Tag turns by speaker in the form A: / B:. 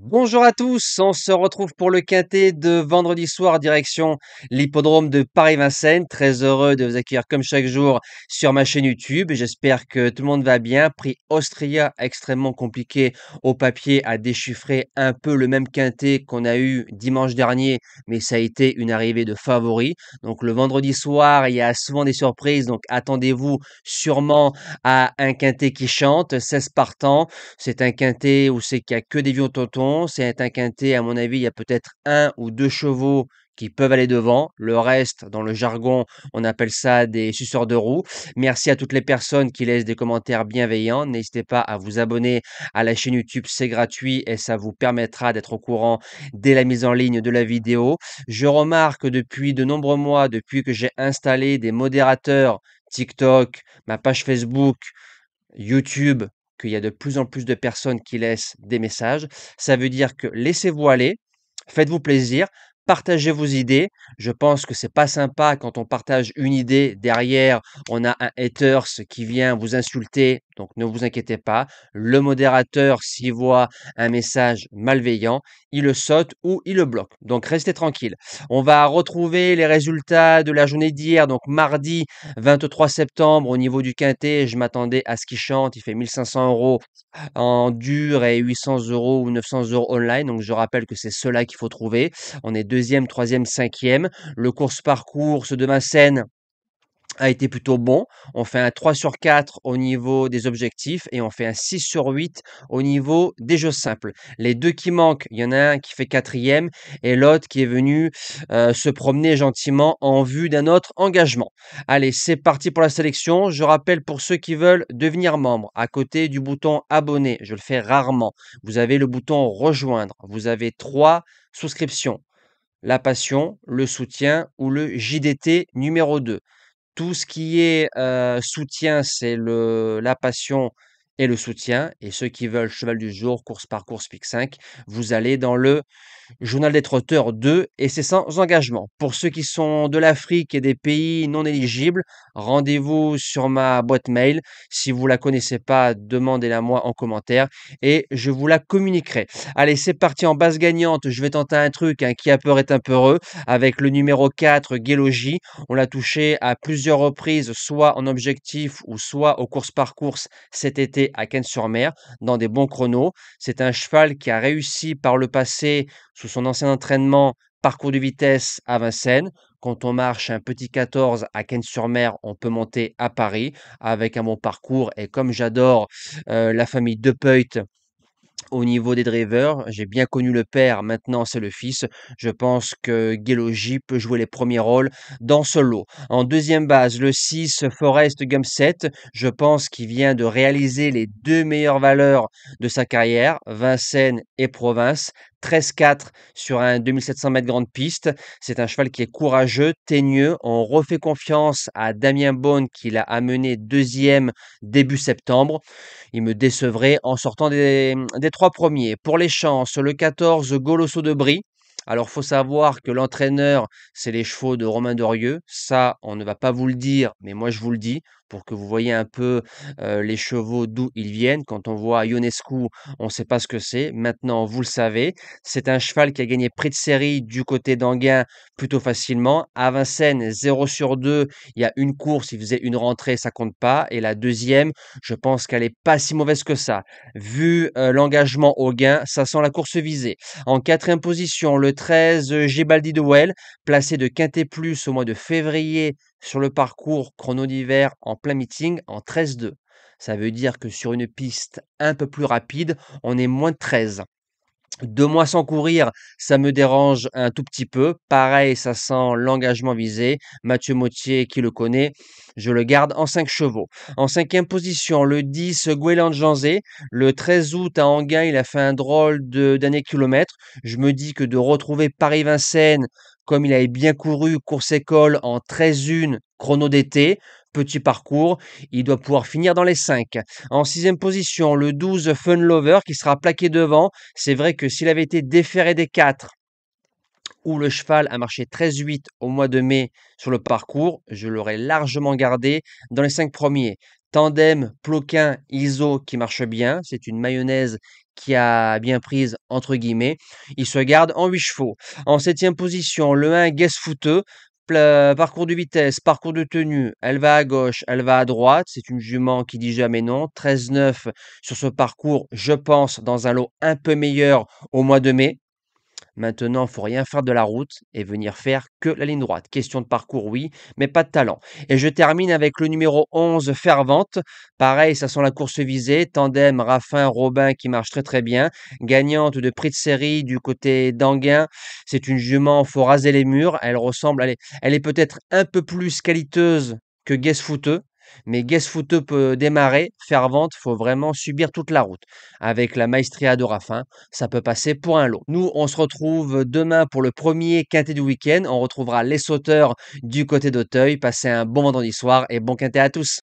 A: Bonjour à tous, on se retrouve pour le quintet de vendredi soir direction l'hippodrome de Paris-Vincennes. Très heureux de vous accueillir comme chaque jour sur ma chaîne YouTube. J'espère que tout le monde va bien. Prix Austria extrêmement compliqué au papier à déchiffrer, un peu le même quintet qu'on a eu dimanche dernier, mais ça a été une arrivée de favoris. Donc le vendredi soir, il y a souvent des surprises, donc attendez-vous sûrement à un quintet qui chante, 16 partants. C'est un quintet où c'est qu'il y a que des vieux tontons. C'est un quintet, à mon avis, il y a peut-être un ou deux chevaux qui peuvent aller devant. Le reste, dans le jargon, on appelle ça des suceurs de roue. Merci à toutes les personnes qui laissent des commentaires bienveillants. N'hésitez pas à vous abonner à la chaîne YouTube, c'est gratuit et ça vous permettra d'être au courant dès la mise en ligne de la vidéo. Je remarque depuis de nombreux mois, depuis que j'ai installé des modérateurs TikTok, ma page Facebook, YouTube, qu'il y a de plus en plus de personnes qui laissent des messages. Ça veut dire que laissez-vous aller, faites-vous plaisir, partagez vos idées. Je pense que c'est pas sympa quand on partage une idée, derrière, on a un haters qui vient vous insulter, donc ne vous inquiétez pas. Le modérateur, s'il voit un message malveillant, il le saute ou il le bloque. Donc restez tranquille. On va retrouver les résultats de la journée d'hier, donc mardi 23 septembre au niveau du quintet. Je m'attendais à ce qu'il chante. Il fait 1500 euros en dur et 800 euros ou 900 euros online. Donc je rappelle que c'est cela qu'il faut trouver. On est deuxième, troisième, cinquième. Le course-parcours de Vincennes a été plutôt bon. On fait un 3 sur 4 au niveau des objectifs et on fait un 6 sur 8 au niveau des jeux simples. Les deux qui manquent, il y en a un qui fait quatrième et l'autre qui est venu se promener gentiment en vue d'un autre engagement. Allez, c'est parti pour la sélection. Je rappelle pour ceux qui veulent devenir membre, à côté du bouton abonner, je le fais rarement, vous avez le bouton rejoindre. Vous avez trois souscriptions: la passion, le soutien ou le JDT numéro 2. Tout ce qui est soutien, c'est la passion et le soutien. Et ceux qui veulent cheval du jour, course par course, pic 5, vous allez dans le Journal des trotteurs 2 et c'est sans engagement. Pour ceux qui sont de l'Afrique et des pays non éligibles, rendez-vous sur ma boîte mail. Si vous la connaissez pas, demandez-la moi en commentaire et je vous la communiquerai. Allez, c'est parti en base gagnante. Je vais tenter un truc, hein, qui a peur est un peu heureux, avec le numéro 4, Guélogie. On l'a touché à plusieurs reprises, soit en objectif ou soit aux courses par course cet été à Cannes-sur-Mer, dans des bons chronos. C'est un cheval qui a réussi par le passé sous son ancien entraînement, parcours de vitesse à Vincennes. Quand on marche un petit 14 à Cannes-sur-Mer, on peut monter à Paris avec un bon parcours. Et comme j'adore la famille De Peut au niveau des drivers, j'ai bien connu le père, maintenant c'est le fils. Je pense que Guélogie peut jouer les premiers rôles dans ce lot. En deuxième base, le 6 Forest Gumset, je pense qu'il vient de réaliser les deux meilleures valeurs de sa carrière, Vincennes et Province. 13-4 sur un 2700 mètres grande piste. C'est un cheval qui est courageux, teigneux. On refait confiance à Damien Beaune qui l'a amené deuxième début septembre. Il me décevrait en sortant des trois premiers. Pour les chances, le 14, Golosso de Brie. Alors, faut savoir que l'entraîneur, c'est les chevaux de Romain Dorieux. Ça, on ne va pas vous le dire, mais moi, je vous le dis pour que vous voyez un peu les chevaux d'où ils viennent. Quand on voit Ionescu, on ne sait pas ce que c'est. Maintenant, vous le savez. C'est un cheval qui a gagné prix de série du côté d'Anguin plutôt facilement. À Vincennes, 0 sur 2. Il y a une course, il faisait une rentrée, ça compte pas. Et la deuxième, je pense qu'elle est pas si mauvaise que ça. Vu l'engagement au gain, ça sent la course visée. En quatrième position, le 13, Gebaldi de Well, placé de Quintet Plus au mois de février sur le parcours chrono d'hiver en plein meeting en 13-2. Ça veut dire que sur une piste un peu plus rapide, on est moins de 13. 2 mois sans courir, ça me dérange un tout petit peu. Pareil, ça sent l'engagement visé. Mathieu Mottier, qui le connaît, je le garde en 5 chevaux. En cinquième position, le 10, Goueland Janzé. Le 13 août à Anguin, il a fait un drôle d'année kilomètre. Je me dis que de retrouver Paris-Vincennes, comme il avait bien couru, course école en 13-1, chrono d'été, petit parcours, il doit pouvoir finir dans les 5. En sixième position, le 12, Fun Lover, qui sera plaqué devant. C'est vrai que s'il avait été déféré des 4 où le cheval a marché 13,8 au mois de mai sur le parcours, je l'aurais largement gardé dans les 5 premiers. Tandem, Ploquin, Iso qui marche bien, c'est une mayonnaise qui a bien prise entre guillemets. Il se garde en 8 chevaux. En septième position, le 1 Guess Footeux. Parcours de vitesse, parcours de tenue, elle va à gauche, elle va à droite. C'est une jument qui dit jamais non. 13,9 sur ce parcours, je pense, dans un lot un peu meilleur au mois de mai. Maintenant, faut rien faire de la route et venir faire que la ligne droite. Question de parcours, oui, mais pas de talent. Et je termine avec le numéro 11, Fervente. Pareil, ça sent la course visée. Tandem, Raffin, Robin qui marche très très bien. Gagnante de prix de série du côté d'Anguin. C'est une jument, faut raser les murs. Elle ressemble, elle est peut-être un peu plus qualiteuse que Guess Footeux. Mais Guess Footeux peut démarrer. Fervente, faut vraiment subir toute la route. Avec la maestria de Raffin, ça peut passer pour un lot. Nous, on se retrouve demain pour le premier quintet du week-end. On retrouvera les sauteurs du côté d'Auteuil. Passez un bon vendredi soir et bon quintet à tous.